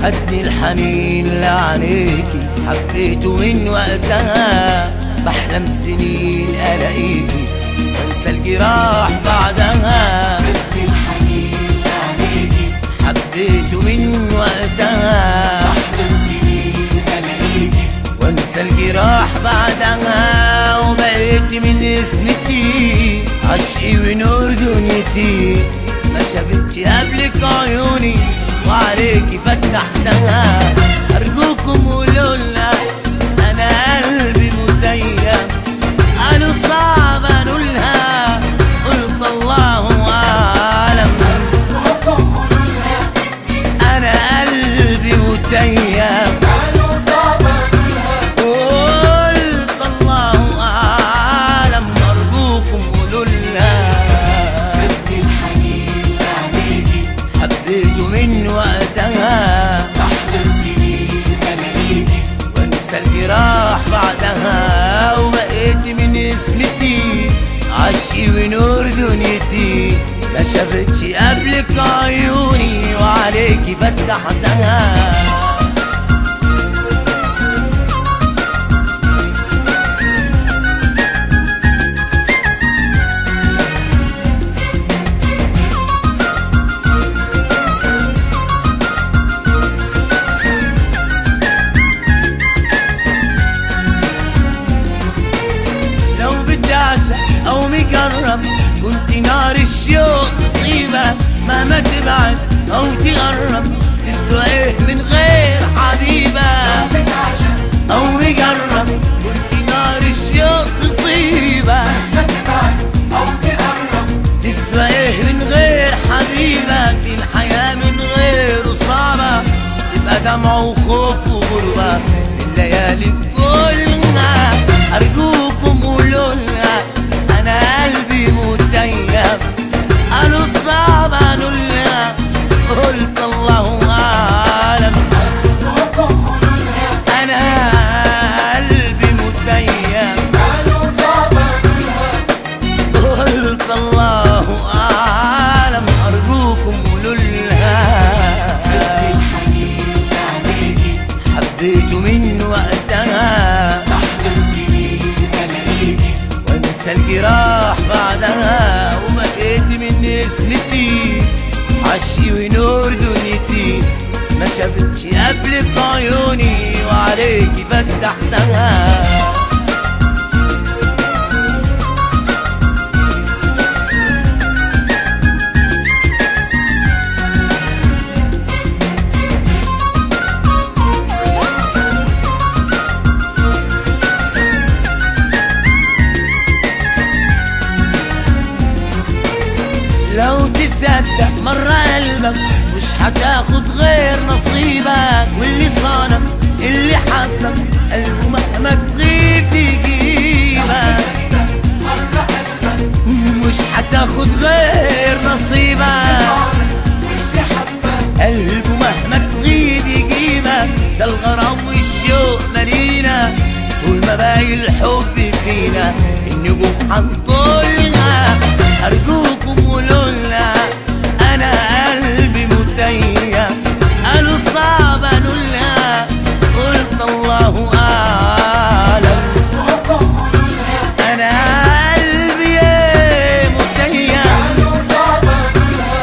خدني الحنين لعينيكي، حبيته من وقتها، بحلم سنين الاقيكي وانسى الجراح بعدها. خدني الحنين لعينيكي، حبيته من وقتها، بحلم سنين الاقيكي وانسى الجراح بعدها. وبقيت من اسمتي عشقي ونور دنيتي، ما شافتش قبلك عيوني وعليكي فتحتها. أرجوكم قولولنا أنا قلبي متيم، قالوا صعب أقولها قلت الله أعلم. أرجوكم قولولها أنا قلبي متيم، قالوا صعب أقولها قلت الله أعلم. أرجوكم قولولها خدني الحنين لعينيكي، حبيته من وقتها، بحلم سنين الاقيكي وانسى الجراح بعدها. وبقيت من اسمتي عشقي ونور دنيتي، ما شافتش قبلك عيوني وعليكي فتحتها. لو بدي اعشق او مجرب كنت نار الشوق تصيبها، مهما تبعد او تقرب تسوى ايه من غير حبيبه. بتعشق او مجرب كنت نار الشوق تصيبها، ما تبعد أو تقرب تسوى ايه من غير حبيبه. في الحياه من غيره صعبه، تبقى دمع وخوف وغربه في الليالي كلها. ارجوكم قولولنا انا قلبي متيم، قالوا صعب اقولها قلت الله اعلم. أرجوكم قولولها انا قلبي متيم، قالوا صعب أقولها قلت الله اعلم. ارجوكم قولولها خدني الحنين لعينيكي، حبيته من وقتها، بحلم سنين الاقيكي وانسى الجراح بعدها. وبقيت من اسمتي عشقي ونور دنيتي، ما شافتش قبلك عيوني وعليكي فتحتها. لو تصدق مرة قلبك مش هتاخد غير نصيبك، واللي صانك اللي حبك قلبه مهما تغيب تجيبك. مرة قلبك مش هتاخد غير نصيبك، واللي حبك قلبه مهما تغيب يجيبك. ده الغرام والشوق مالينا، طول ما باقي الحب فينا النجوم هنطولها. أرجوكم قولولنا أنا قلبي متيم، قالوا صعب أقولها قلت الله أعلم. أرجوكم قولولها أنا قلبي متيم، قالوا صعب أقولها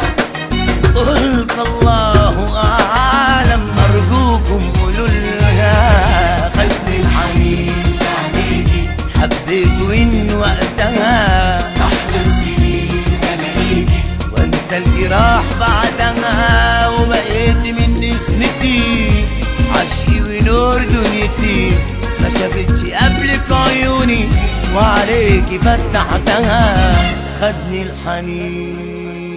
قلت الله أعلم. أرجوكم قولولها خدني الحنين لعينيكي، حبيته من وقتها، بحلم سنين الاقيكي وانسى الجراح بعدها. وبقيت من اسمتي عشقي ونور دنيتي، ما شافتش قبلك عيوني وعليكي فتحتها. خدني الحنين